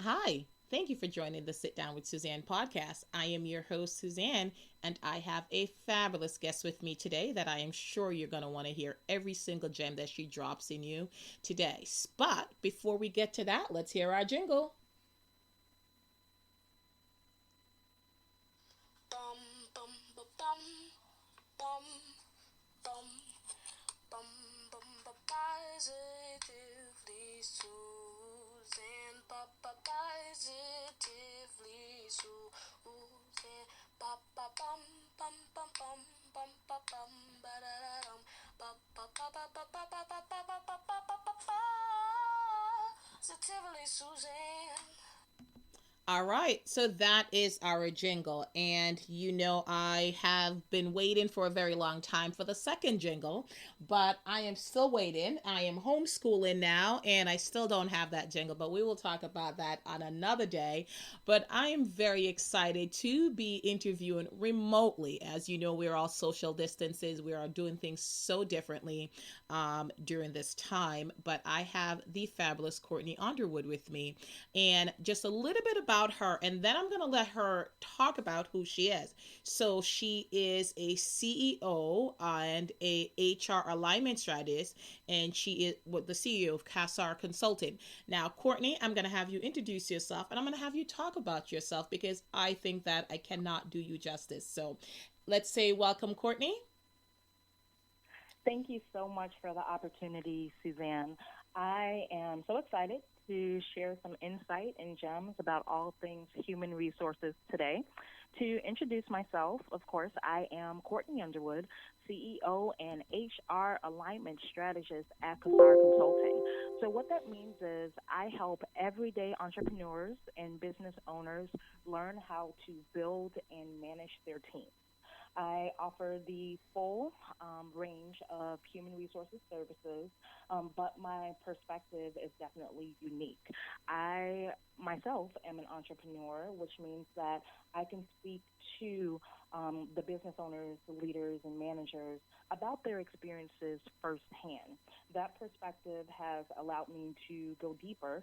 Hi, thank you for joining the Sit Down with Suzanne podcast. I am your host, Suzanne, and I have a fabulous guest with me today that I am sure you're going to want to hear every single gem that she drops in you today. But before we get to that, let's hear our jingle. Bum bum ba bum bum bum bum bum ba positively Susan positively Susan ba ba bum bum bum bum bum ba bum ba da da dum ba ba ba ba ba ba ba ba ba ba ba ba ba ba positively Suzanne. All right, so that is our jingle. And I have been waiting for a very long time for the second jingle, but I am still waiting. I am homeschooling now, and I still don't have that jingle, but we will talk about that on another day. But I am very excited to be interviewing remotely. As you know, we're all social distances, we are doing things so differently during this time. But I have the fabulous Courtney Underwood with me and just a little bit about her, and then I'm going to let her talk about who she is. So she is a CEO and a HR alignment strategist, and she is the CEO of Kassar Consulting. Now, Courtney, I'm going to have you introduce yourself, and I'm going to have you talk about yourself because I think that I cannot do you justice. So let's say welcome, Courtney. Thank you so much for the opportunity, Suzanne. I am so excited to share some insight and gems about all things human resources today. To introduce myself, of course, I am Courtney Underwood, CEO and HR alignment strategist at Kassar Consulting. So, what that means is I help everyday entrepreneurs and business owners learn how to build and manage their team. I offer the full range of human resources services, but my perspective is definitely unique. I myself am an entrepreneur, which means that I can speak to the business owners, the leaders, and managers about their experiences firsthand. That perspective has allowed me to go deeper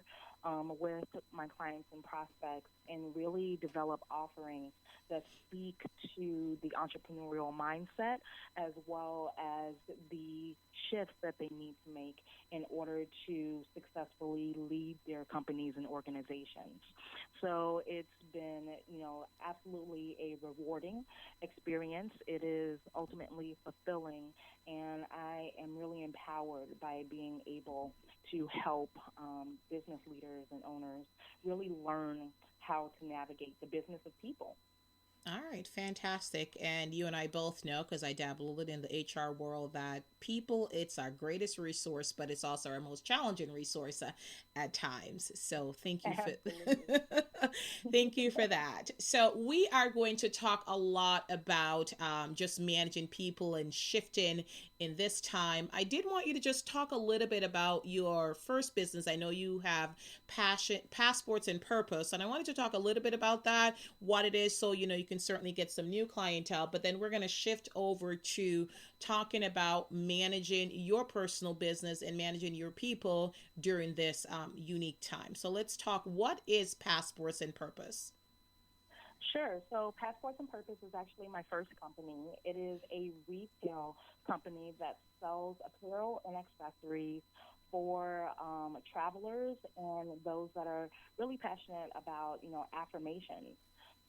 with my clients and prospects and really develop offerings that speak to the entrepreneurial mindset as well as the shifts that they need to make in order to successfully lead their companies and organizations. So it's been, absolutely a rewarding experience. It is ultimately fulfilling, and I am really empowered by being able to help business leaders and owners really learn how to navigate the business of people. All right, fantastic. And you and I both know, because I dabble a little in the HR world, that people, it's our greatest resource, but it's also our most challenging resource at times. So thank you for Absolutely. thank you for that. So we are going to talk a lot about just managing people and shifting in this time. I did want you to just talk a little bit about your first business. I know you have passion, passports, and purpose, and I wanted to talk a little bit about that, what it is, so you can certainly get some new clientele. But then we're going to shift over to talking about managing your personal business and managing your people during this unique time. So let's talk, what is passports and purpose? Sure. So, Passports and Purpose is actually my first company. It is a retail company that sells apparel and accessories for travelers and those that are really passionate about, affirmations.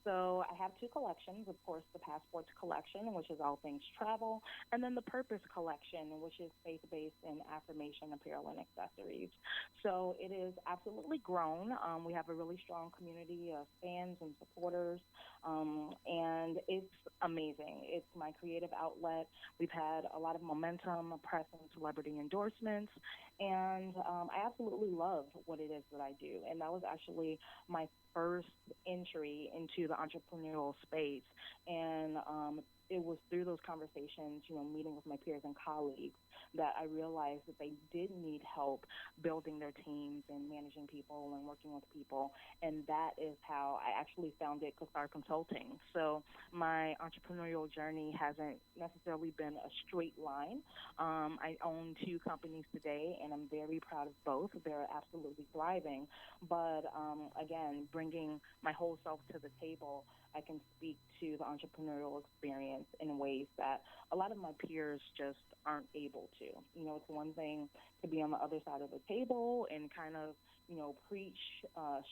So I have two collections, of course, the Passports collection, which is all things travel, and then the Purpose collection, which is faith-based in affirmation apparel and accessories. So it is absolutely grown. We have a really strong community of fans and supporters, and it's amazing. It's my creative outlet. We've had a lot of momentum, press and celebrity endorsements, and I absolutely love what it is that I do. And that was actually my first entry into the entrepreneurial space. And it was through those conversations, meeting with my peers and colleagues, that I realized that they did need help building their teams and managing people and working with people. And that is how I actually founded Kassar Consulting. So my entrepreneurial journey hasn't necessarily been a straight line. I own two companies today, and I'm very proud of both. They're absolutely thriving. But again, bringing my whole self to the table, I can speak to the entrepreneurial experience in ways that a lot of my peers just aren't able to. It's one thing to be on the other side of the table and kind of, preach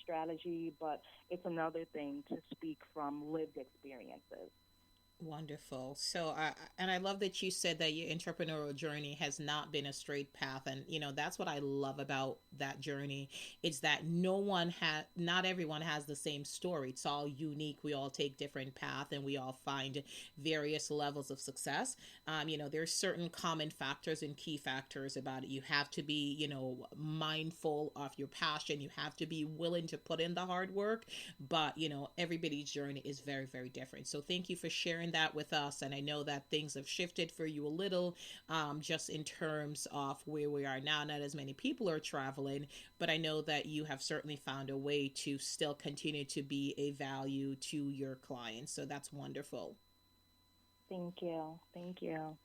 strategy, but it's another thing to speak from lived experiences. Wonderful. So, and I love that you said that your entrepreneurial journey has not been a straight path, and that's what I love about that journey. It's that not everyone has the same story. It's all unique. We all take different paths, and we all find various levels of success. There's certain common factors and key factors about it. You have to be, mindful of your passion. You have to be willing to put in the hard work, but everybody's journey is very, very different. So, thank you for sharing that with us. And I know that things have shifted for you a little, just in terms of where we are now. Not as many people are traveling, but I know that you have certainly found a way to still continue to be a value to your clients. So that's wonderful. Thank you. Thank you.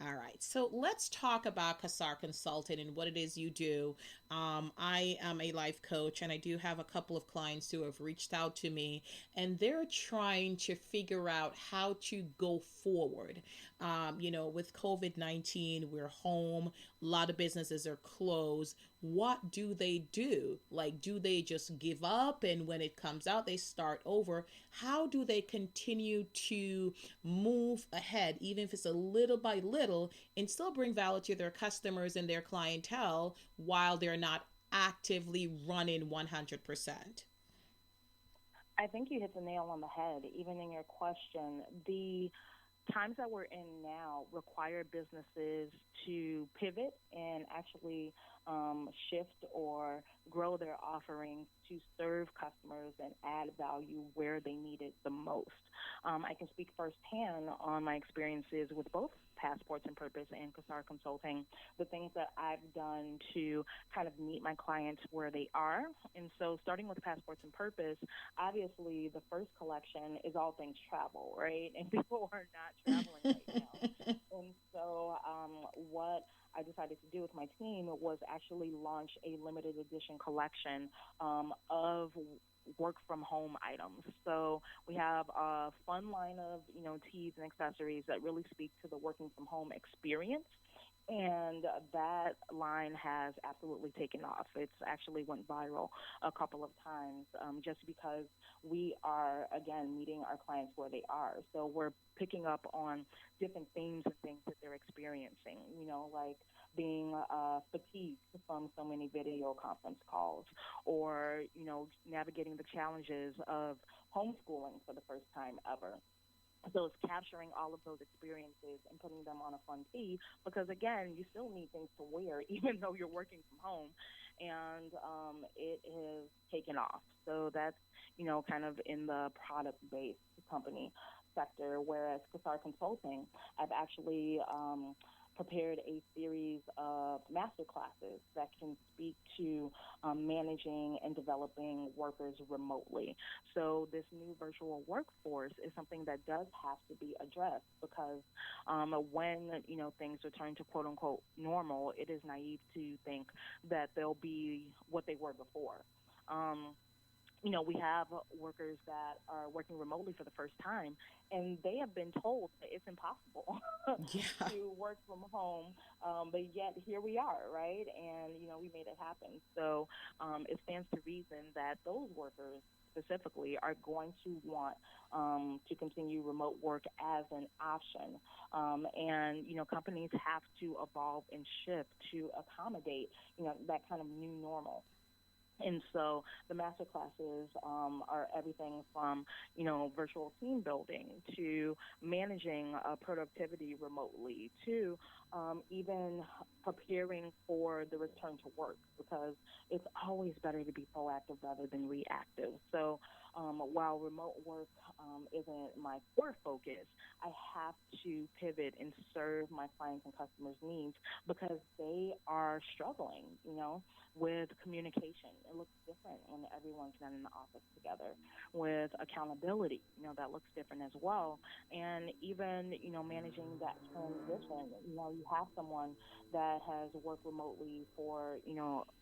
All right, so let's talk about Kassar Consulting and what it is you do. I am a life coach, and I do have a couple of clients who have reached out to me, and they're trying to figure out how to go forward. With COVID 19, we're home, a lot of businesses are closed. What do they do? Like, do they just give up and when it comes out, they start over? How do they continue to move ahead, even if it's a little by little, and still bring value to their customers and their clientele while they're not actively running 100%? I think you hit the nail on the head, even in your question. The times that we're in now require businesses to pivot and actually shift or grow their offerings to serve customers and add value where they need it the most. I can speak firsthand on my experiences with both Passports and Purpose and Kassar Consulting, the things that I've done to kind of meet my clients where they are. And so, starting with Passports and Purpose, obviously the first collection is all things travel, right? And people are not traveling right now. And so, what I decided to do with my team was actually launch a limited edition collection of work from home items. So we have a fun line of, teas and accessories that really speak to the working from home experience. And that line has absolutely taken off. It's actually went viral a couple of times, just because we are, again, meeting our clients where they are. So we're picking up on different themes and things that they're experiencing, like being fatigued from so many video conference calls, or, navigating the challenges of homeschooling for the first time ever. So it's capturing all of those experiences and putting them on a fun tee, because again, you still need things to wear even though you're working from home, and it has taken off. So that's kind of in the product based company sector. Whereas Kassar Consulting, I've actually prepared a series of master classes that can speak to managing and developing workers remotely. So this new virtual workforce is something that does have to be addressed, because when things return to quote unquote normal, it is naive to think that they'll be what they were before. Um, we have workers that are working remotely for the first time, and they have been told that it's impossible Yeah. to work from home. But yet here we are, right? And, we made it happen. So it stands to reason that those workers specifically are going to want to continue remote work as an option. And, companies have to evolve and shift to accommodate, that kind of new normal. And so the master classes are everything from, virtual team building to managing productivity remotely to even preparing for the return to work, because it's always better to be proactive rather than reactive. So while remote work isn't my core focus, I have to pivot and serve my clients and customers' needs because they are struggling, with communication. It looks different when everyone's not in the office together. With accountability, that looks different as well. And even, managing that transition, you have someone that has worked remotely for,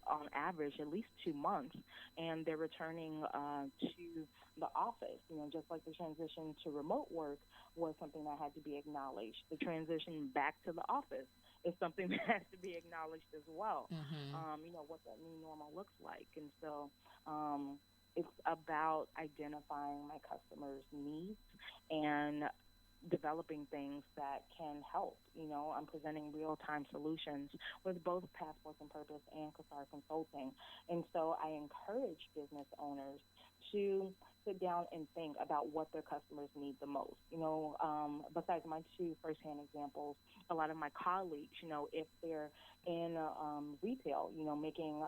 on average at least 2 months, and they're returning to the office. Just like the transition to remote work was something that had to be acknowledged. The transition back to the office is something that has to be acknowledged as well. Mm-hmm. What that new normal looks like. And so it's about identifying my customers' needs and developing things that can help. I'm presenting real time solutions with both Passports and Purpose and Kassar Consulting. And so I encourage business owners to sit down and think about what their customers need the most. Besides my two firsthand examples, a lot of my colleagues, if they're in retail, making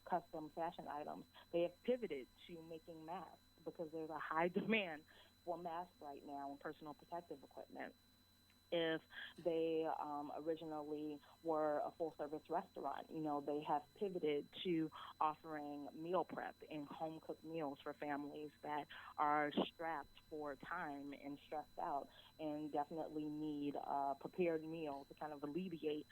custom fashion items, they have pivoted to making masks because there's a high demand for masks right now and personal protective equipment. If they originally were a full service restaurant, they have pivoted to offering meal prep and home cooked meals for families that are strapped for time and stressed out and definitely need a prepared meal to kind of alleviate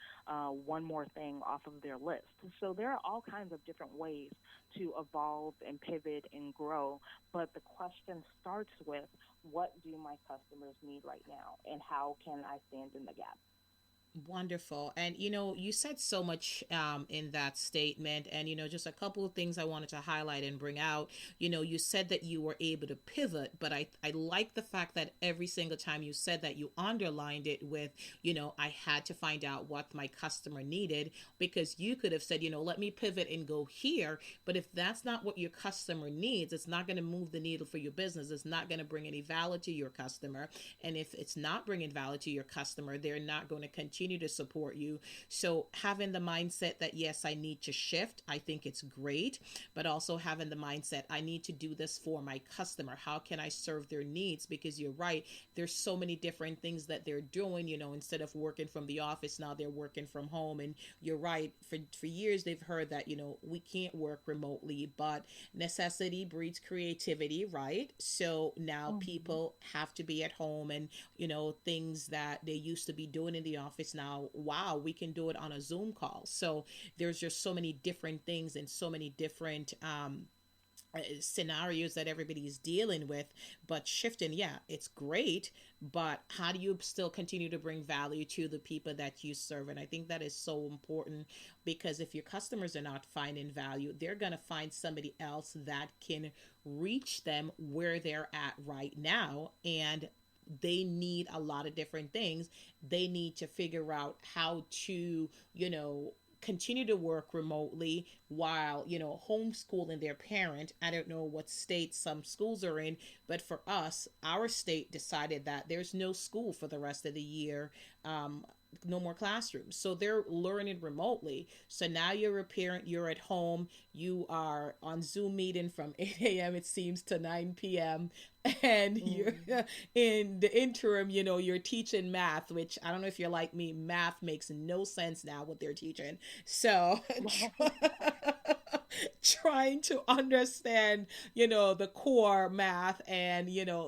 one more thing off of their list. So there are all kinds of different ways to evolve and pivot and grow. But the question starts with, what do my customers need right now, and how can I stand in the gap? Wonderful. And you said so much in that statement. And just a couple of things I wanted to highlight and bring out. You said that you were able to pivot, but I like the fact that every single time you said that, you underlined it with, I had to find out what my customer needed, because you could have said, let me pivot and go here. But if that's not what your customer needs, it's not going to move the needle for your business. It's not going to bring any value to your customer. And if it's not bringing value to your customer, they're not going to continue to support you. So having the mindset that, yes, I need to shift, I think it's great. But also having the mindset, I need to do this for my customer. How can I serve their needs? Because you're right, there's so many different things that they're doing. Instead of working from the office, now they're working from home. And you're right, for years they've heard that, we can't work remotely, but necessity breeds creativity, right? So now Mm-hmm. people have to be at home, and things that they used to be doing in the office, now, wow, we can do it on a Zoom call. So there's just so many different things and so many different scenarios that everybody's dealing with. But shifting, yeah, it's great, but how do you still continue to bring value to the people that you serve? And I think that is so important, because if your customers are not finding value, they're going to find somebody else that can reach them where they're at right now. And they need a lot of different things. They need to figure out how to, continue to work remotely while, homeschooling their parent. I don't know what state some schools are in, but for us, our state decided that there's no school for the rest of the year. No more classrooms. So they're learning remotely. So now you're a parent, you're at home, you are on Zoom meeting from 8 a.m., it seems, to 9 p.m. And you're Mm-hmm. in the interim, you're teaching math, which I don't know if you're like me, math makes no sense now what they're teaching. So trying to understand, the core math, and,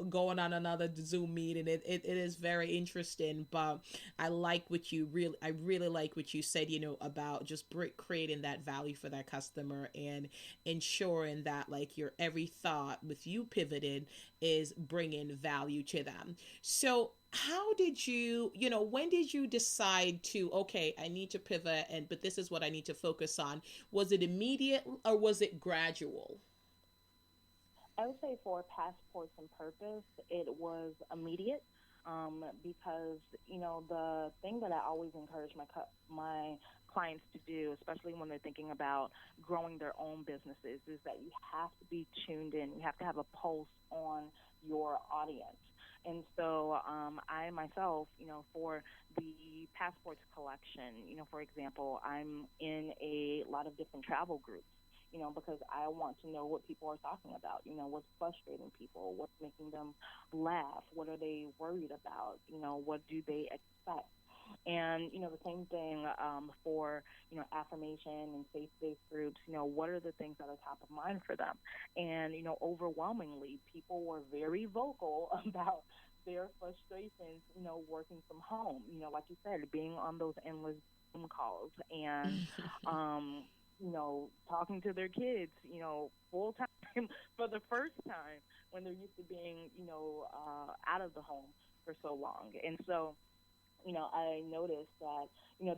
going on another Zoom meeting. It is very interesting. But I really like what you said, about just creating that value for that customer, and ensuring that, like, your every thought with you pivoted is bringing value to them. So how did when did you decide to, okay, I need to pivot, and but this is what I need to focus on? Was it immediate, or was it gradual? I would say for Passports and Purpose, it was immediate, because the thing that I always encourage my clients to do, especially when they're thinking about growing their own businesses, is that you have to be tuned in. You have to have a pulse on your audience. And so I myself, for the passports collection, for example, I'm in a lot of different travel groups. Because I want to know what people are talking about, what's frustrating people, what's making them laugh, what are they worried about, what do they expect. And, the same thing for, affirmation and faith-based groups, what are the things that are top of mind for them? And, overwhelmingly, people were very vocal about their frustrations, working from home, like you said, being on those endless Zoom calls and, talking to their kids, full time for the first time when they're used to being, out of the home for so long. And so, I noticed that,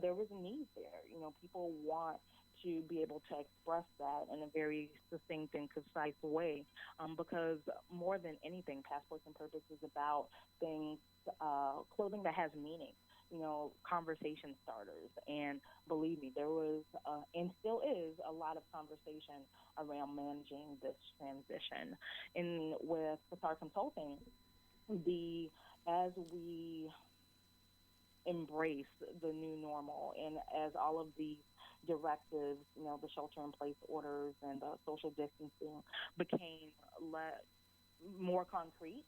there was a need there. People want to be able to express that in a very succinct and concise way, because more than anything, Passports and Purpose is about things, clothing that has meaning. Conversation starters. And believe me, there was and still is a lot of conversation around managing this transition. And with Kassar Consulting, the as we embrace the new normal. And as all of these directives, the shelter in place orders and the social distancing became more concrete.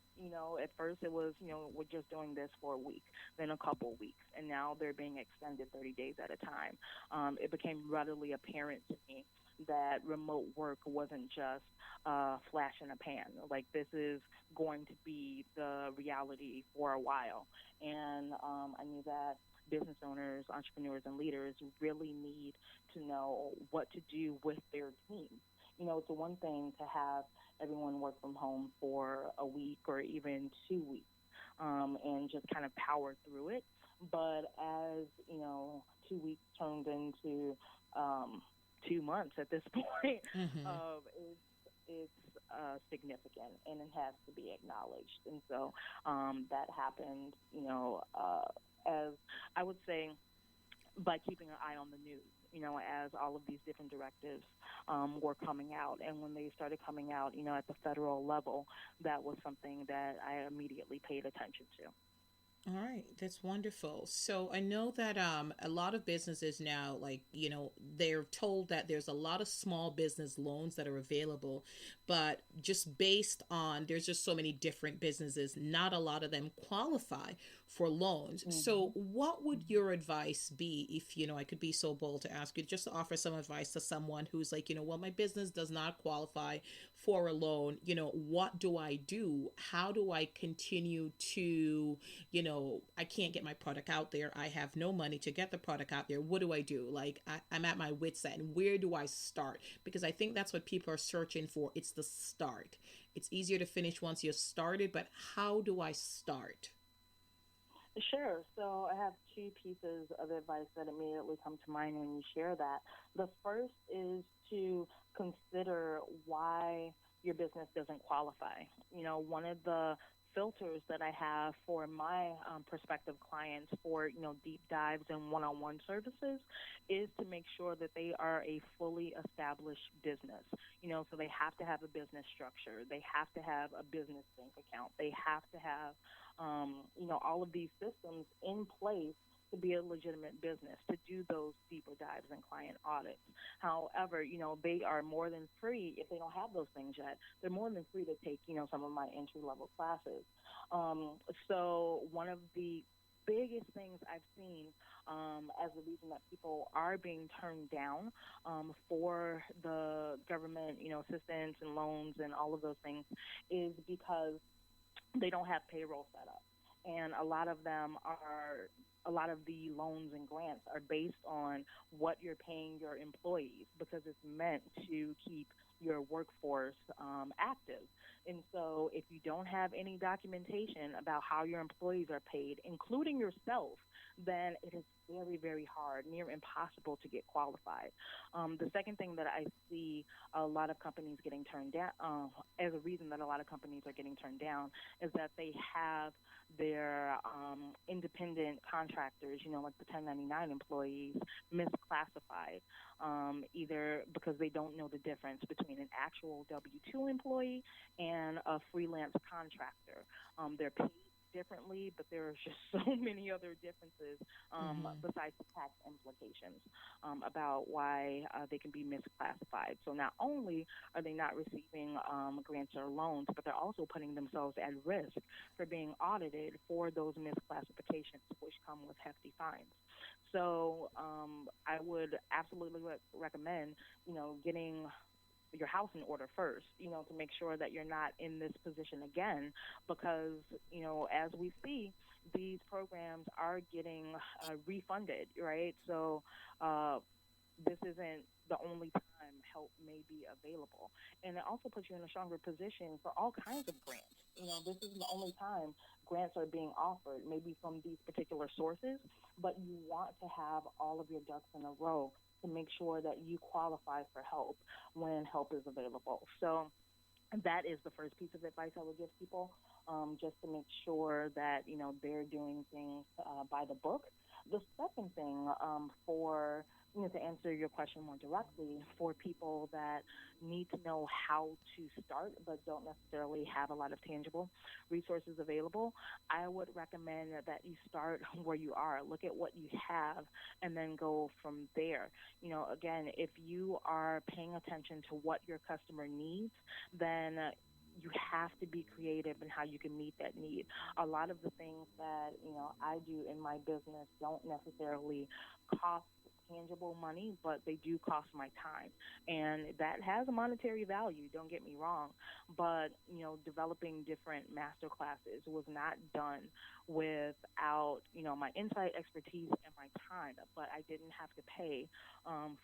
At first it was, we're just doing this for a week, then a couple weeks, and now they're being extended 30 days at a time. It became readily apparent to me that remote work wasn't just a flash in a pan. Like, this is going to be the reality for a while. And I knew that business owners, entrepreneurs, and leaders really need to know what to do with their teams. It's one thing to have everyone work from home for a week or even 2 weeks, and just kind of power through it. But as 2 weeks turned into 2 months at this point, Mm-hmm. it's significant and it has to be acknowledged. And so that happened, as I would say, by keeping an eye on the news, as all of these different directives were coming out. And when they started coming out, at the federal level, that was something that I immediately paid attention to. All right, that's wonderful. So I know that a lot of businesses now, like, they're told that there's a lot of small business loans that are available, but just based on there's just so many different businesses, not a lot of them qualify for loans. So Hmm. what would your advice be if, I could be so bold to ask you just to offer some advice to someone who's like, well, my business does not qualify for a loan. What do I do? How do I continue to, I can't get my product out there. I have no money to get the product out there. What do I do? Like, I'm at my wit's end. Where do I start? Because I think that's what people are searching for. It's the start. It's easier to finish once you're started, but how do I start? Sure. So I have two pieces of advice that immediately come to mind when you share that. The first is to consider why your business doesn't qualify. One of the filters that I have for my prospective clients for, deep dives and one-on-one services is to make sure that they are a fully established business. So they have to have a business structure. They have to have a business bank account. They have to have all of these systems in place to be a legitimate business, to do those deeper dives and client audits. However, they are more than free if they don't have those things yet. They're more than free to take, some of my entry level classes. Um, so one of the biggest things I've seen as the reason that people are being turned down for the government, assistance and loans and all of those things is because they don't have payroll set up. And a lot of the loans and grants are based on what you're paying your employees because it's meant to keep your workforce active. And so if you don't have any documentation about how your employees are paid, including yourself, then it is very, very hard, near impossible to get qualified. The second thing that I see a lot of companies getting turned down, as a reason that a lot of companies are getting turned down, is that they have their independent contractors, like the 1099 employees, misclassified, either because they don't know the difference between an actual W 2 employee and a freelance contractor. They're paid differently, but there are just so many other differences Mm-hmm. besides the tax implications about why they can be misclassified. So not only are they not receiving grants or loans, but they're also putting themselves at risk for being audited for those misclassifications, which come with hefty fines. So I would absolutely recommend, getting your house in order first, to make sure that you're not in this position again, because, as we see, these programs are getting refunded, right? So uh, this isn't the only time help may be available. And it also puts you in a stronger position for all kinds of grants. This isn't the only time grants are being offered, maybe from these particular sources, but you want to have all of your ducks in a row to make sure that you qualify for help when help is available. So that is the first piece of advice I would give people, just to make sure that they're doing things by the book. The second thing, for to answer your question more directly, for people that need to know how to start but don't necessarily have a lot of tangible resources available, I would recommend that you start where you are. Look at what you have and then go from there. Again, if you are paying attention to what your customer needs, then you have to be creative in how you can meet that need. A lot of the things that I do in my business don't necessarily cost tangible money, but they do cost my time, and that has a monetary value. Don't get me wrong, but developing different master classes was not done without my insight, expertise, and my time. But I didn't have to pay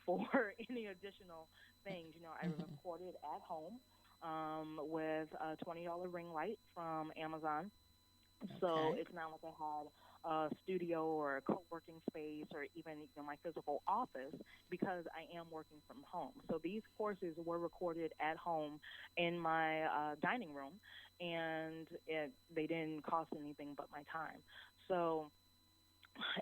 for any additional things. I Mm-hmm. recorded at home with a $20 ring light from Amazon. So Okay. it's not like I had a studio or a co-working space or even my physical office, because I am working from home. So these courses were recorded at home in my dining room, and they didn't cost anything but my time. So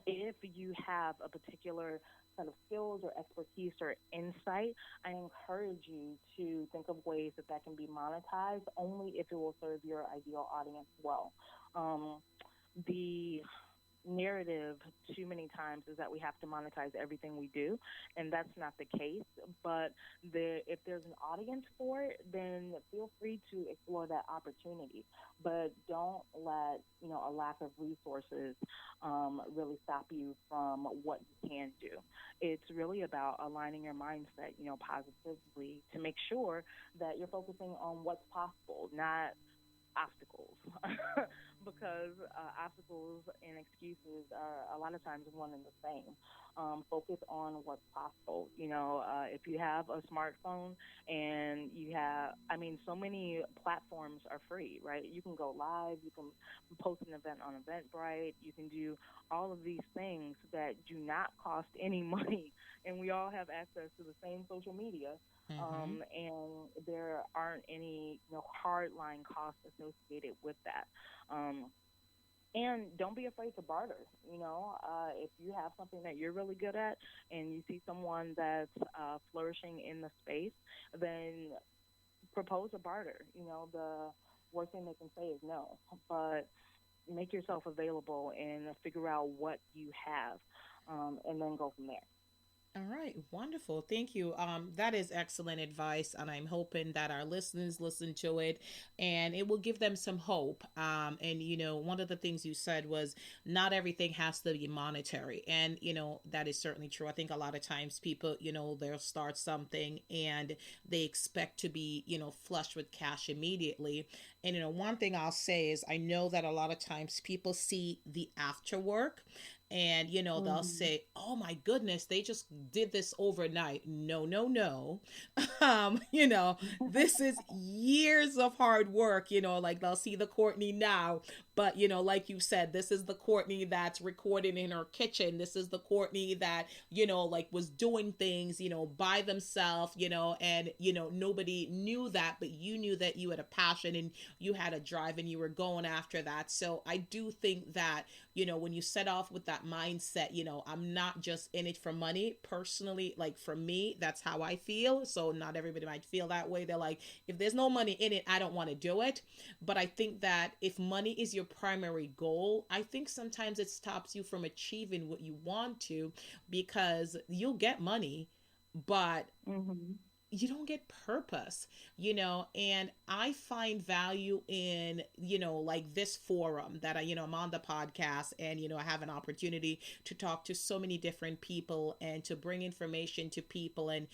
if you have a particular set of skills or expertise or insight, I encourage you to think of ways that that can be monetized, only if it will serve your ideal audience well. Um, the narrative too many times is that we have to monetize everything we do, and that's not the case. But if there's an audience for it, then feel free to explore that opportunity. But don't let a lack of resources really stop you from what you can do. It's really about aligning your mindset, positively, to make sure that you're focusing on what's possible, not obstacles. Because obstacles and excuses are a lot of times one and the same. Focus on what's possible. If you have a smartphone and you have, I mean, so many platforms are free, right? You can go live, you can post an event on Eventbrite, you can do all of these things that do not cost any money, and we all have access to the same social media, Mm-hmm. and there aren't any hard line costs associated with that. Um, and don't be afraid to barter. If you have something that you're really good at and you see someone that's flourishing in the space, then propose a barter. The worst thing they can say is no, but make yourself available and figure out what you have, and then go from there. All right, wonderful. Thank you. That is excellent advice, and I'm hoping that our listeners listen to it, and it will give them some hope. And one of the things you said was not everything has to be monetary, and that is certainly true. I think a lot of times people, they'll start something and they expect to be, flush with cash immediately. And one thing I'll say is I know that a lot of times people see the after work, and they'll Mm-hmm. say, oh my goodness, they just did this overnight. No, no, no. This is years of hard work. Like they'll see the Courtney now, but like you said, this is the Courtney that's recording in her kitchen. This is the Courtney that like was doing things by themselves, and nobody knew that, but you knew that you had a passion and you had a drive and you were going after that. So I do think that when you set off with that that mindset, I'm not just in it for money. Personally, like for me, that's how I feel. So not everybody might feel that way. They're like, if there's no money in it, I don't want to do it. But I think that if money is your primary goal, I think sometimes it stops you from achieving what you want to, because you'll get money, but Mhm. you don't get purpose, and I find value in, like this forum that I'm on the podcast, and I have an opportunity to talk to so many different people and to bring information to people, and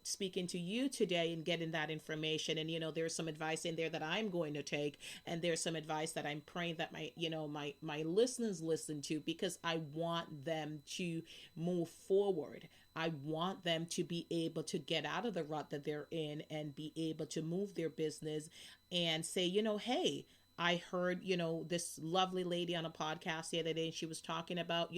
speaking to you today and getting that information, and there's some advice in there that I'm going to take, and there's some advice that I'm praying that my listeners listen to, because I want them to move forward. I want them to be able to get out of the rut that they're in and be able to move their business and say, hey, I heard, this lovely lady on a podcast the other day, and she was talking about,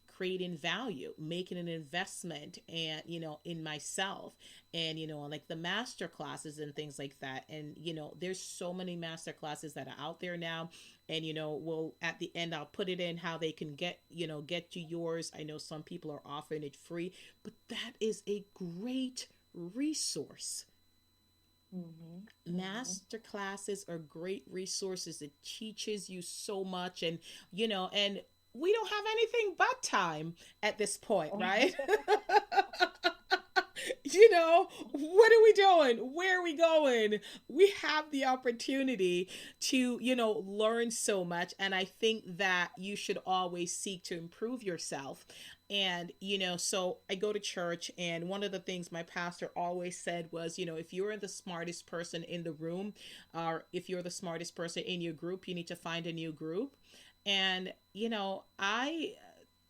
creating value, making an investment and, in myself, and, like the master classes and things like that. And, there's so many master classes that are out there now. And, we'll, at the end, I'll put it in how they can get to yours. I know some people are offering it free, but that is a great resource. Mhm. Mhm. Master classes are great resources. It teaches you so much, and and we don't have anything but time at this point, right? What are we doing? Where are we going? We have the opportunity to, learn so much. And I think that you should always seek to improve yourself. And, so I go to church, and one of the things my pastor always said was, if you're the smartest person in the room, or if you're the smartest person in your group, you need to find a new group. And,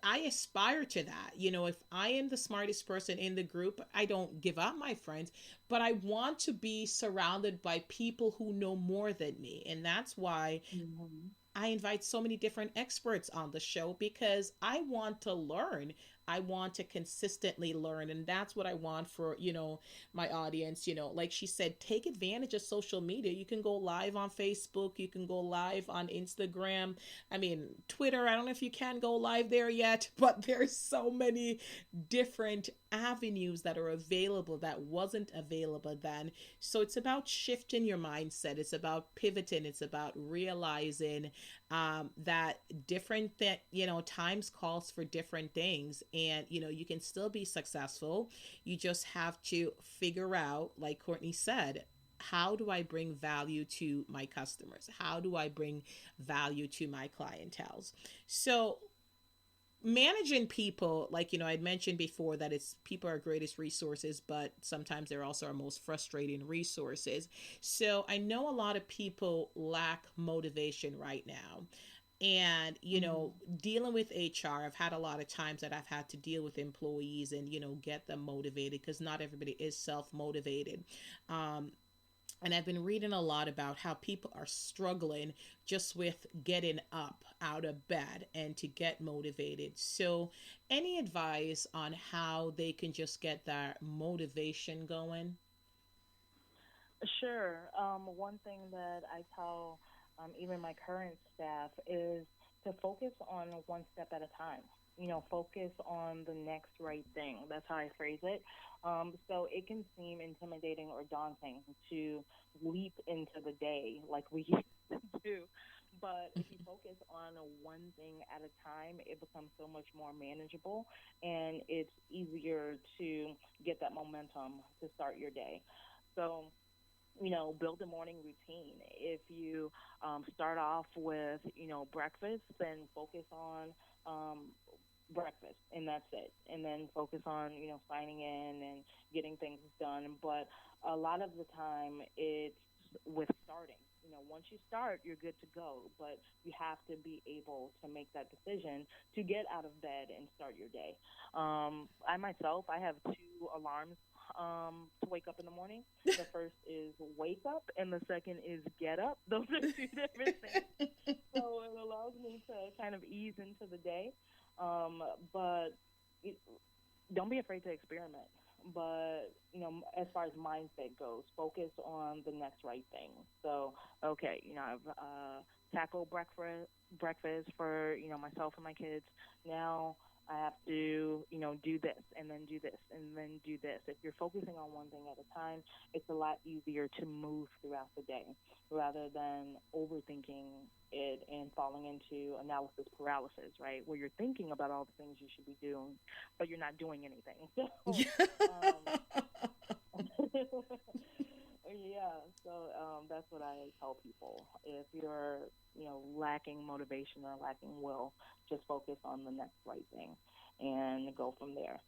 I aspire to that. If I am the smartest person in the group, I don't give up my friends, but I want to be surrounded by people who know more than me. And that's why Mhm. I invite so many different experts on the show, because I want to learn. I want to consistently learn. And that's what I want for, my audience. Like she said, take advantage of social media. You can go live on Facebook, you can go live on Instagram. I mean, Twitter, I don't know if you can go live there yet, but there's so many different avenues that are available that wasn't available then. So it's about shifting your mindset. It's about pivoting. It's about realizing that times calls for different things, and you can still be successful. You just have to figure out, like Courtney said, how do I bring value to my customers? How do I bring value to my clientels? So managing people, like I'd mentioned before, that it's people are our greatest resources, but sometimes they're also our most frustrating resources. So I know a lot of people lack motivation right now, and Mhm. dealing with HR, I've had a lot of times that I've had to deal with employees and get them motivated, because not everybody is self-motivated. um, and I've been reading a lot about how people are struggling just with getting up out of bed and to get motivated. So, any advice on how they can just get that motivation going? Sure. One thing that I tell even my current staff is to focus on one step at a time. Focus on the next right thing. That's how I phrase it. So it can seem intimidating or daunting to leap into the day like we used to do. But if you focus on one thing at a time, it becomes so much more manageable, and it's easier to get that momentum to start your day. So build a morning routine. If you start off with, breakfast, then focus on breakfast, and that's it. And then focus on, signing in and getting things done. But a lot of the time, it's with starting. Once you start, you're good to go. But you have to be able to make that decision to get out of bed and start your day. I myself, I have two alarms to wake up in the morning. The first is wake up, and the second is get up. Those are two different things. So it allows me to kind of ease into the day. Um, but it, don't be afraid to experiment. but as far as mindset goes, focus on the next right thing. So, okay, I've tackled breakfast for myself and my kids. Now I have to do this and then do this and then do this. If you're focusing on one thing at a time, it's a lot easier to move throughout the day rather than overthinking it and falling into analysis paralysis, right? Where you're thinking about all the things you should be doing, but you're not doing anything. So, um, yeah, so that's what I tell people. If you're, lacking motivation or lacking will, just focus on the next right thing and go from there.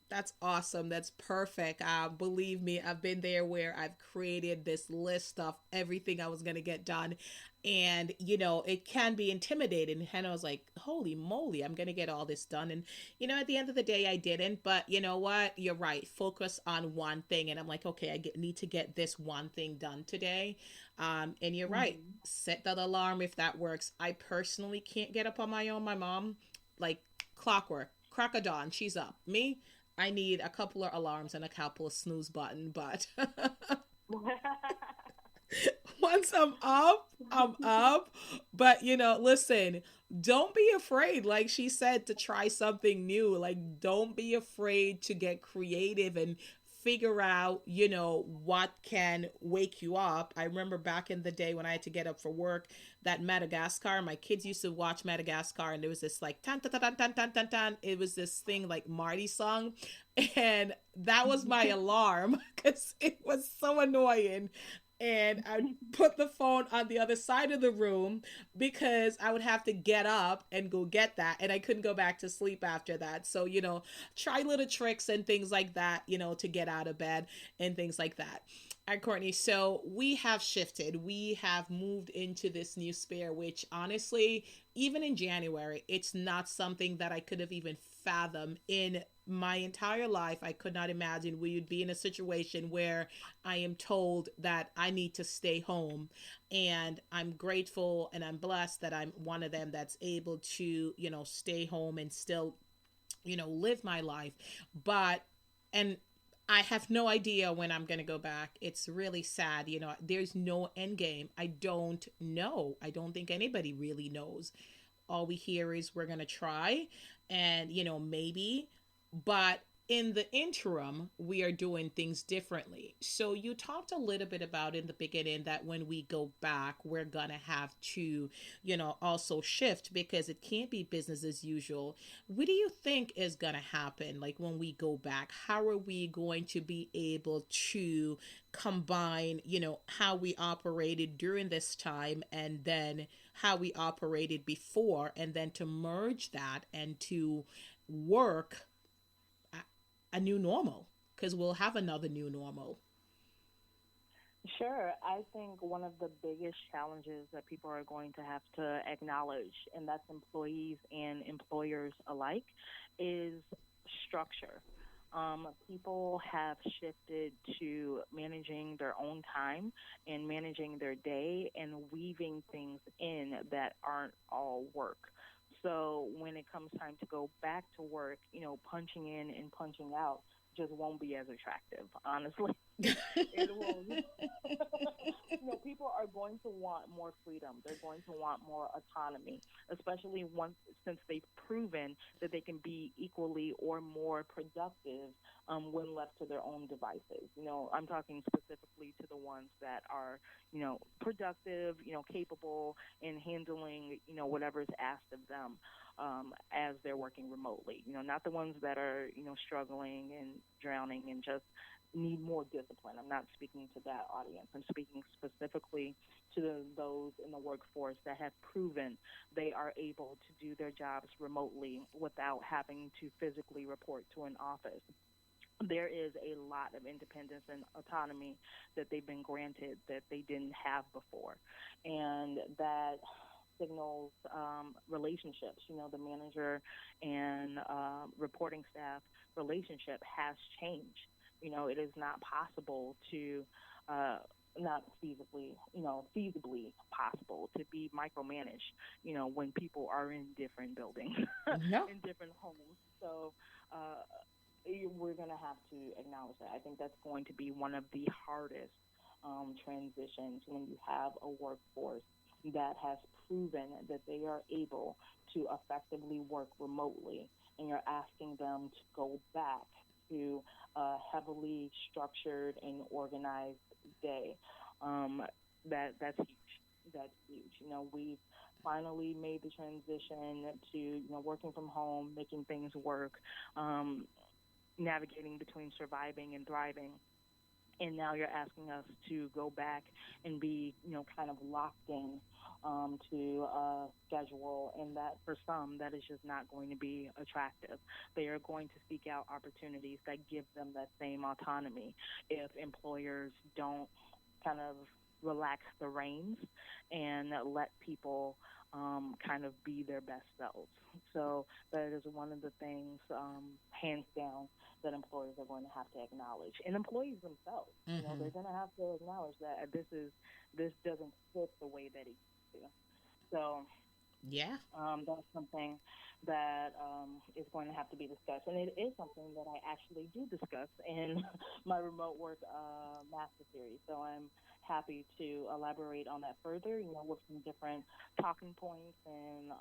That's awesome. That's perfect. Believe me, I've been there where I've created this list of everything I was going to get done. And, it can be intimidating. And I was like, holy moly, I'm going to get all this done. And, at the end of the day, I didn't. But you know what? You're right. Focus on one thing. And I'm like, okay, need to get this one thing done today. And you're right. Hmm. Set that alarm if that works. I personally can't get up on my own. My mom, like clockwork, crack of dawn, she's up. Me, I need a couple of alarms and a couple of snooze button, but once I'm up, I'm up. But listen, don't be afraid, like she said, to try something new. Like, don't be afraid to get creative and figure out, what can wake you up. I remember back in the day when I had to get up for work, that Madagascar, my kids used to watch Madagascar, and there was this like tan tan tan tan tan tan tan. It was this thing like Marty song, and that was my alarm because it was so annoying. And I'd put the phone on the other side of the room because I would have to get up and go get that. And I couldn't go back to sleep after that. So, try little tricks and things like that, to get out of bed and things like that. All right, Courtney. So we have shifted. We have moved into this new sphere, which honestly, even in January, it's not something that I could have even fathomed in my entire life. I could not imagine we would be in a situation where I am told that I need to stay home. And I'm grateful and I'm blessed that I'm one of them that's able to, stay home and still, live my life. But, and I have no idea when I'm going to go back. It's really sad. There's no end game. I don't know. I don't think anybody really knows. All we hear is we're going to try and, maybe. But in the interim, we are doing things differently. So you talked a little bit about in the beginning that when we go back, we're going to have to, also shift because it can't be business as usual. What do you think is going to happen? Like when we go back, how are we going to be able to combine, how we operated during this time and then how we operated before, and then to merge that and to work a new normal because we'll have another new normal. Sure. I think one of the biggest challenges that people are going to have to acknowledge, and that's employees and employers alike, is structure. People have shifted to managing their own time and managing their day and weaving things in that aren't all work. So when it comes time to go back to work, punching in and punching out just won't be as attractive, honestly. It will. People are going to want more freedom. They're going to want more autonomy, especially once since they've proven that they can be equally or more productive when left to their own devices. I'm talking specifically to the ones that are, productive, capable in handling, whatever's asked of them as they're working remotely. Not the ones that are, struggling and drowning and just need more discipline. I'm not speaking to that audience. I'm speaking specifically to those in the workforce that have proven they are able to do their jobs remotely without having to physically report to an office. There is a lot of independence and autonomy that they've been granted that they didn't have before. And that signals relationships. The manager and reporting staff relationship has changed. It is not possible to, uh, not feasibly possible to be micromanaged, when people are in different buildings, No. in different homes. So, we're going to have to acknowledge that. I think that's going to be one of the hardest transitions when you have a workforce that has proven that they are able to effectively work remotely, and you're asking them to go back to a heavily structured and organized day. Um, that's huge. That's huge. We've finally made the transition to working from home, making things work, um, navigating between surviving and thriving. And now you're asking us to go back and be, kind of locked in to a schedule, and that for some, that is just not going to be attractive. They are going to seek out opportunities that give them that same autonomy if employers don't kind of relax the reins and let people kind of be their best selves. So that is one of the things, hands down, that employers are going to have to acknowledge, and employees themselves. Mm-hmm. They're going to have to acknowledge that this doesn't fit the way that it used to. So Yeah. that's something that is going to have to be discussed, and it is something that I actually do discuss in my remote work master series. So I'm happy to elaborate on that further. With some different talking points and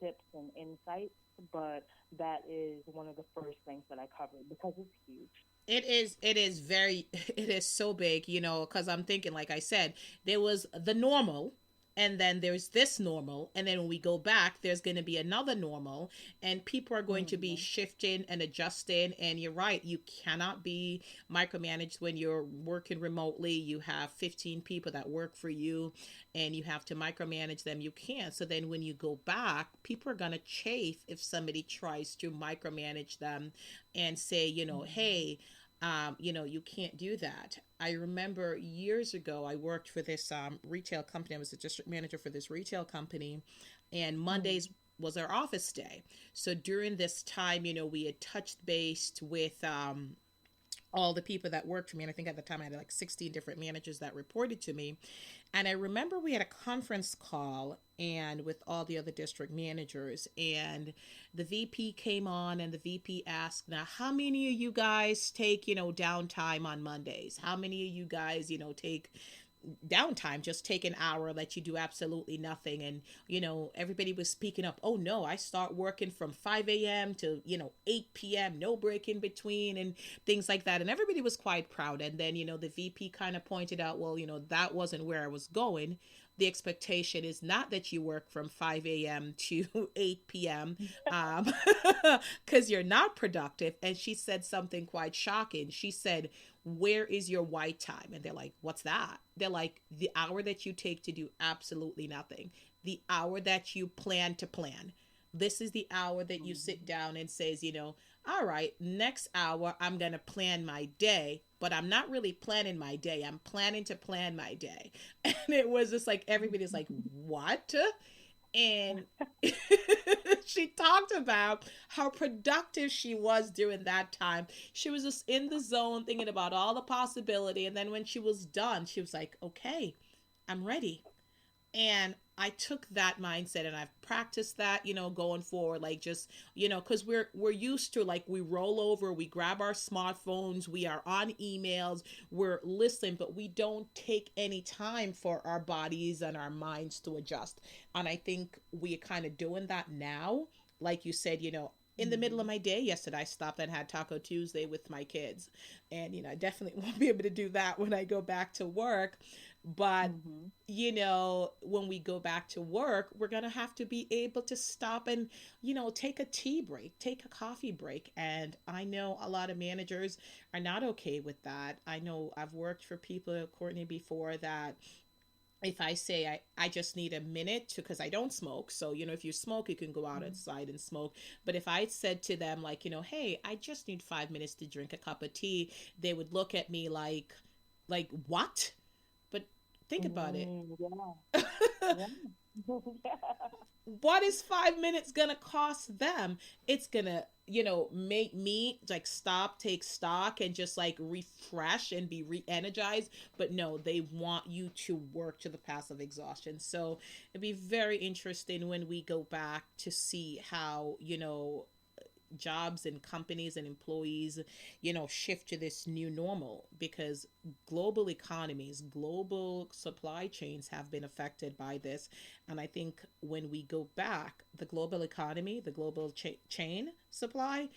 tips and insights. But that is one of the first things that I covered because it's huge. It is very it is so big, because I'm thinking, like I said, there was the normal, and then there's this normal, and then when we go back there's going to be another normal, and people are going to be Mm-hmm. shifting and adjusting. And you're right, you cannot be micromanaged when you're working remotely. You have 15 people that work for you, and you have to micromanage them. You can't. So then when you go back, people are going to chafe if somebody tries to micromanage them and say, Mm-hmm. hey, you can't do that. I remember years ago, I worked for this retail company. I was a district manager for this retail company, and Mondays was our office day. So during this time, we had touched base with all the people that worked for me. And I think at the time I had like 16 different managers that reported to me. And I remember we had a conference call and with all the other district managers, and the VP came on, and the VP asked, now how many of you guys take, downtime on Mondays? How many of you guys, take downtime, just take an hour, let you do absolutely nothing? And everybody was speaking up. Oh no, I start working from 5 a.m. to 8 p.m., no break in between, and things like that. And everybody was quite proud. And then the VP kind of pointed out, well, that wasn't where I was going. The expectation is not that you work from 5 a.m. to 8 p.m. um because you're not productive. And she said something quite shocking. She said, where is your white time? And they're like, what's that? They're like, the hour that you take to do absolutely nothing, the hour that you plan. This is the hour that you sit Mm-hmm. down and says, all right, next hour I'm going to plan my day, but I'm not really planning my day. I'm planning to plan my day. And it was just like, everybody's like, what? And she talked about how productive she was during that time. She was just in the zone thinking about all the possibility. And then when she was done, she was like, okay, I'm ready. And I took that mindset and I've practiced that, going forward. Like, just, because we're used to, like, we roll over, we grab our smartphones, we are on emails, we're listening, but we don't take any time for our bodies and our minds to adjust. And I think we're kind of doing that now. Like you said, in the middle of Mm-hmm. my day yesterday, I stopped and had Taco Tuesday with my kids. And, I definitely won't be able to do that when I go back to work. But Mm-hmm. when we go back to work, we're going to have to be able to stop and, take a tea break, take a coffee break. And I know a lot of managers are not okay with that. I know I've worked for people, Courtney, before, that if I say I just need a minute to, because I don't smoke. So, if you smoke, you can go out outside and smoke. But if I said to them, like, hey, I just need 5 minutes to drink a cup of tea, they would look at me like, what? But think about it. Mm-hmm. Yeah. Yeah. Yeah. What is 5 minutes gonna cost them? It's gonna, make me like stop, take stock, and just like refresh and be re-energized. But no, they want you to work to the pass of exhaustion. So it'd be very interesting when we go back to see how, jobs and companies and employees, shift to this new normal, because global economies, global supply chains have been affected by this. And I think when we go back, the global economy, the global chain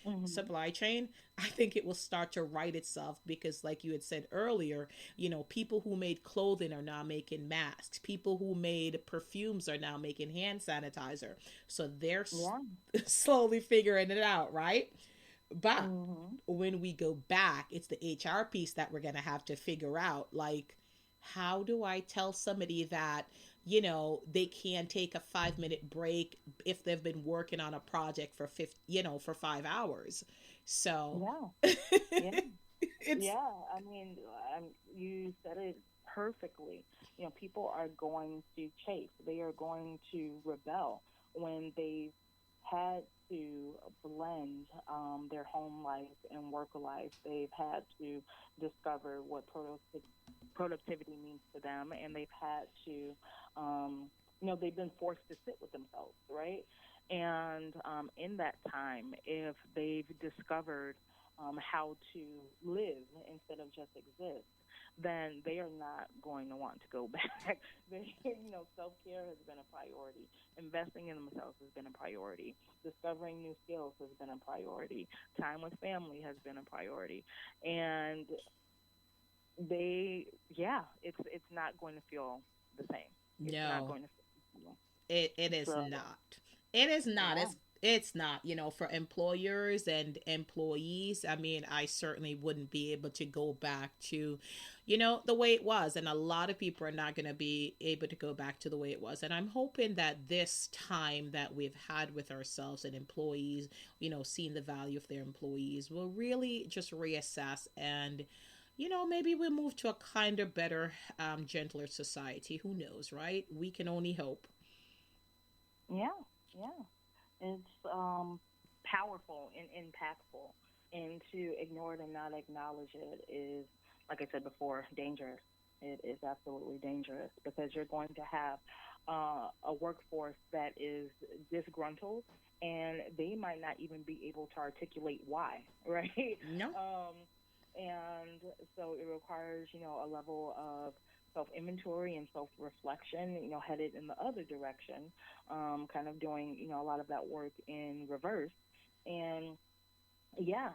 Mm-hmm. supply chain, I think it will start to right itself, because like you had said earlier, people who made clothing are now making masks. People who made perfumes are now making hand sanitizer. So they're Yeah. slowly figuring it out, right? But Mm-hmm. when we go back, it's the HR piece that we're going to have to figure out. Like, how do I tell somebody that, they can take a 5 minute break if they've been working on a project for 50, for 5 hours? So Yeah. Yeah. it's, Yeah, I mean, you said it perfectly. People are going to chase. They are going to rebel when they've had to blend their home life and work life. They've had to discover what productivity means to them, and they've had to, they've been forced to sit with themselves, right? And in that time, if they've discovered how to live instead of just exist, then they are not going to want to go back. Self care has been a priority. Investing in themselves has been a priority. Discovering new skills has been a priority. Time with family has been a priority. And it's not going to feel the same. It's not no, going to feel it is so. not. It is not. Yeah, It's not, for employers and employees. I mean, I certainly wouldn't be able to go back to, the way it was. And a lot of people are not going to be able to go back to the way it was. And I'm hoping that this time that we've had with ourselves and employees, seeing the value of their employees, will really just reassess, and maybe we'll move to a kinder, better, gentler society. Who knows, right? We can only hope. yeah, yeah. It's powerful and impactful, and to ignore it and not acknowledge it is, like I said before, dangerous. It is absolutely dangerous because you're going to have a workforce that is disgruntled, and they might not even be able to articulate why, right? No, Um, and so it requires, a level of self inventory and self reflection, headed in the other direction, kind of doing, a lot of that work in reverse. And yeah,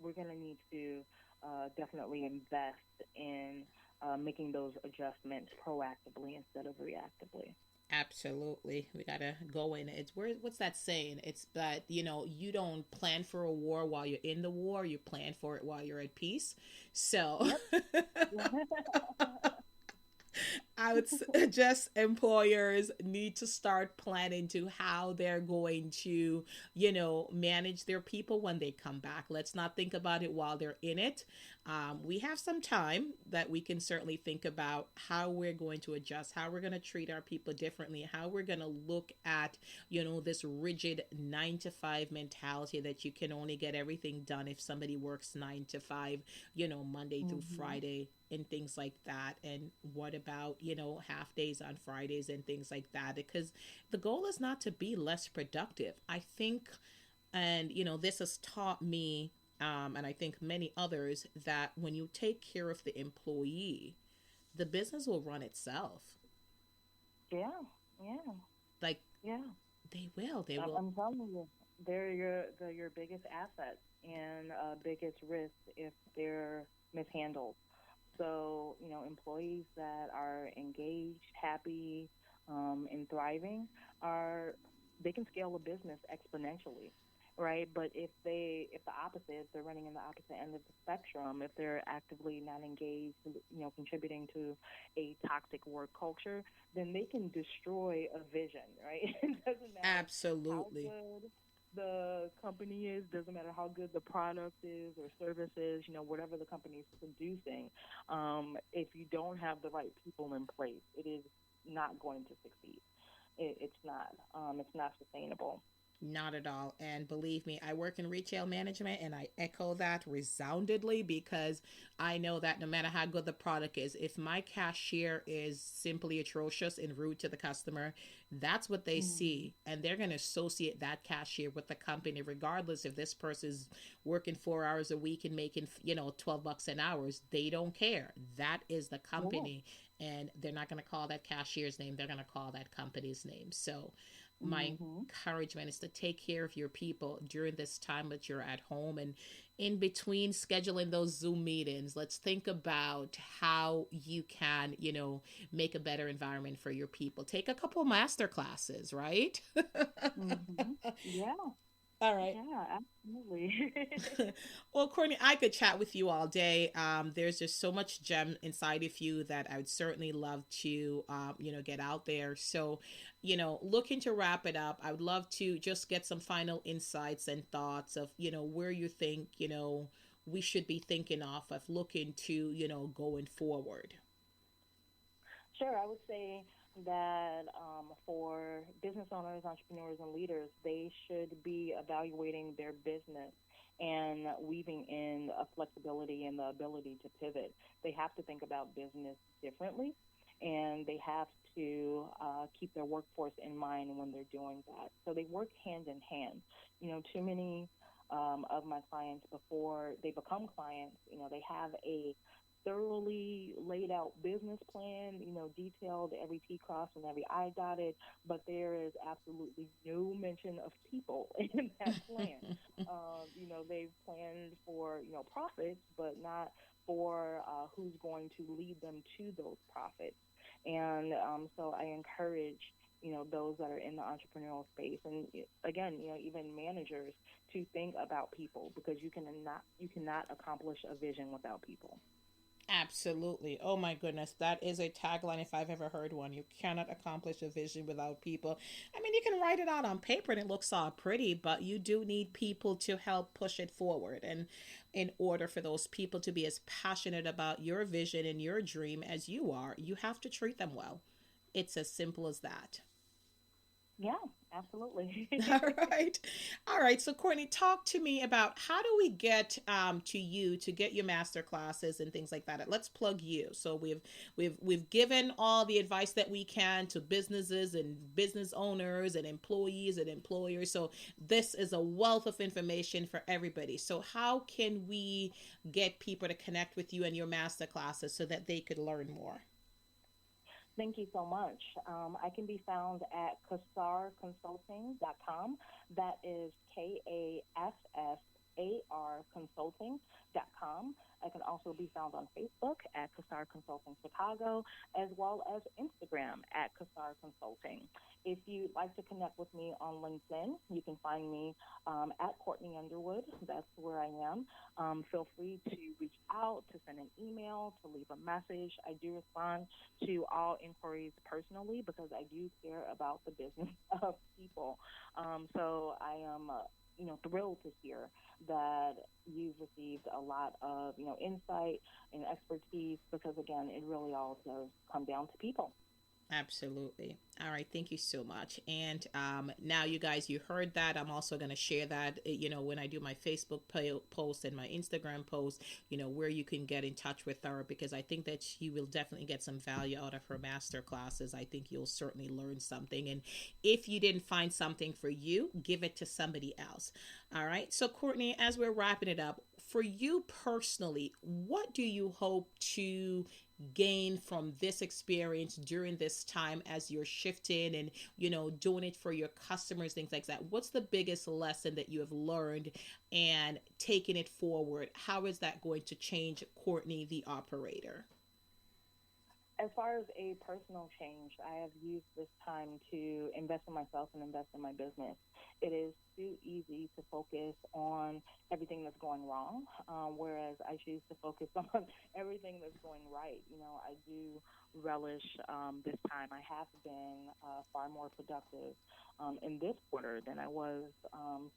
we're going to need to definitely invest in making those adjustments proactively instead of reactively. absolutely. We gotta go in. It's where, what's that saying? It's that, you don't plan for a war while you're in the war, you plan for it while you're at peace. So Yep. I would suggest employers need to start planning to how they're going to, manage their people when they come back. Let's not think about it while they're in it. We have some time that we can certainly think about how we're going to adjust, how we're going to treat our people differently, how we're going to look at, this rigid 9 to 5 mentality that you can only get everything done if somebody works 9 to 5, Monday through Hmm. Friday and things like that. And what about, half days on Fridays and things like that? Because the goal is not to be less productive, I think. And, this has taught me, and I think many others, that when you take care of the employee, the business will run itself. Yeah. Yeah. Like, Yeah. they will. I'm telling you, they're your biggest asset and biggest risk if they're mishandled. So, employees that are engaged, happy, and thriving are they can scale a business exponentially, right? But if the opposite, if they're running in the opposite end of the spectrum, if they're actively not engaged, contributing to a toxic work culture, then they can destroy a vision, right? It doesn't matter how Absolutely. good the company is, doesn't matter how good the product is or service is, whatever the company is producing. If you don't have the right people in place, it is not going to succeed. It's not. It's not sustainable. Not at all. And believe me, I work in retail management and I echo that resoundingly because I know that no matter how good the product is, if my cashier is simply atrocious and rude to the customer, that's what they Mm-hmm. see. And they're going to associate that cashier with the company, regardless if this person's working 4 hours a week and making, 12 bucks an hour. They don't care. That is the Yeah. company. And they're not going to call that cashier's name. They're going to call that company's name. So, my Mm-hmm. encouragement is to take care of your people during this time that you're at home and in between scheduling those Zoom meetings. Let's think about how you can, make a better environment for your people. Take a couple master classes, right? Mm-hmm. Yeah. All right. Yeah, absolutely. Well, Courtney, I could chat with you all day. There's just so much gem inside of you that I would certainly love to, get out there. So, looking to wrap it up, I would love to just get some final insights and thoughts of, where you think, we should be thinking of looking to, going forward. Sure, I would say that for business owners, entrepreneurs, and leaders, they should be evaluating their business and weaving in a flexibility and the ability to pivot. They have to think about business differently, and they have to keep their workforce in mind when they're doing that. So they work hand in hand. Too many of my clients, before they become clients, they have a thoroughly laid out business plan, detailed, every T crossed and every I dotted, but there is absolutely no mention of people in that plan. They've planned for, profits, but not for who's going to lead them to those profits. And so I encourage, those that are in the entrepreneurial space, and again, even managers, to think about people, because you cannot accomplish a vision without people. Absolutely. Oh my goodness. That is a tagline if I've ever heard one. You cannot accomplish a vision without people. I mean, you can write it out on paper and it looks all pretty, but you do need people to help push it forward. And in order for those people to be as passionate about your vision and your dream as you are, you have to treat them well. It's as simple as that. Yeah, absolutely. All right. All right. So, Courtney, talk to me about how do we get to you to get your master classes and things like that. Let's plug you. So we've given all the advice that we can to businesses and business owners and employees and employers. So this is a wealth of information for everybody. So how can we get people to connect with you and your master classes so that they could learn more? Thank you so much. I can be found at kassarconsulting.com. That is KASSAR consulting.com. I can also be found on Facebook at Kassar Consulting Chicago, as well as Instagram at Kassar Consulting. If you'd like to connect with me on LinkedIn, you can find me at Courtney Underwood. That's where I am. Feel free to reach out, to send an email, to leave a message. I do respond to all inquiries personally because I do care about the business of people. So I am, thrilled to hear that you've received a lot of, insight and expertise, because again, it really all does come down to people. Absolutely. All right. Thank you so much. And now, you guys, you heard that. I'm also going to share that, when I do my Facebook post and my Instagram post, where you can get in touch with her because I think that you will definitely get some value out of her master classes. I think you'll certainly learn something. And if you didn't find something for you, give it to somebody else. All right. So, Courtney, as we're wrapping it up, for you personally, what do you hope to gain from this experience during this time as you're shifting and doing it for your customers, things like that? What's the biggest lesson that you have learned and taking it forward? How is that going to change Courtney the operator? As far as a personal change, I have used this time to invest in myself and invest in my business. It is too easy to focus on everything that's going wrong, whereas I choose to focus on everything that's going right. I do relish this time. I have been far more productive in this quarter than I was,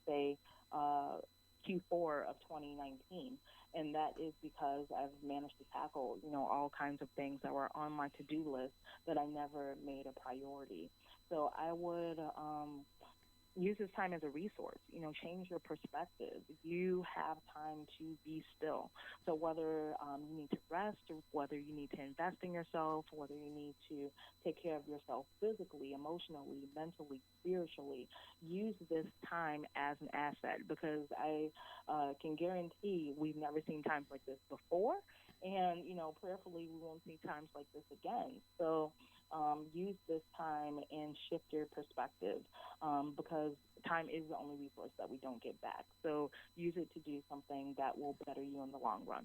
say, Q4 of 2019. And that is because I've managed to tackle, all kinds of things that were on my to-do list that I never made a priority. So I would use this time as a resource. Change your perspective. You have time to be still. So whether you need to rest, or whether you need to invest in yourself, whether you need to take care of yourself physically, emotionally, mentally, spiritually, use this time as an asset, because I can guarantee we've never seen times like this before. And, prayerfully, we won't see times like this again. So use this time and shift your perspective, because time is the only resource that we don't get back. So use it to do something that will better you in the long run.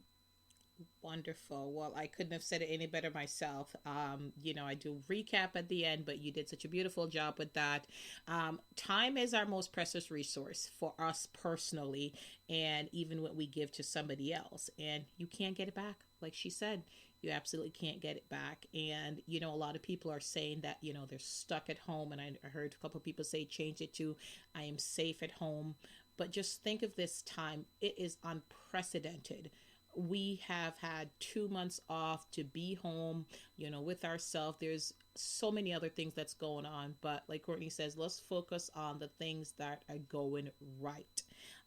Wonderful. Well, I couldn't have said it any better myself. I do recap at the end, but you did such a beautiful job with that. Time is our most precious resource for us personally, and even what we give to somebody else. And you can't get it back. Like she said, you absolutely can't get it back. And, a lot of people are saying that, they're stuck at home. And I heard a couple of people say, change it to, I am safe at home. But just think of this time, it is unprecedented. We have had 2 months off to be home, with ourselves. There's so many other things that's going on, but like Courtney says, let's focus on the things that are going right.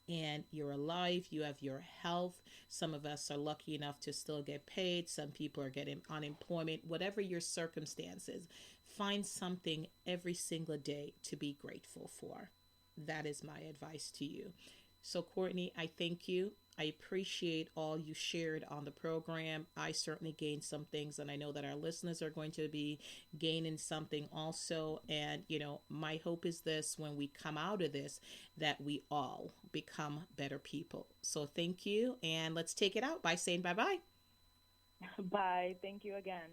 And you're alive, you have your health. Some of us are lucky enough to still get paid, some people are getting unemployment. Whatever your circumstances, find something every single day to be grateful for. That is my advice to you. So, Courtney, I thank you. I appreciate all you shared on the program. I certainly gained some things, and I know that our listeners are going to be gaining something also. And, my hope is this: when we come out of this, that we all become better people. So, thank you. And let's take it out by saying bye bye. Bye. Thank you again.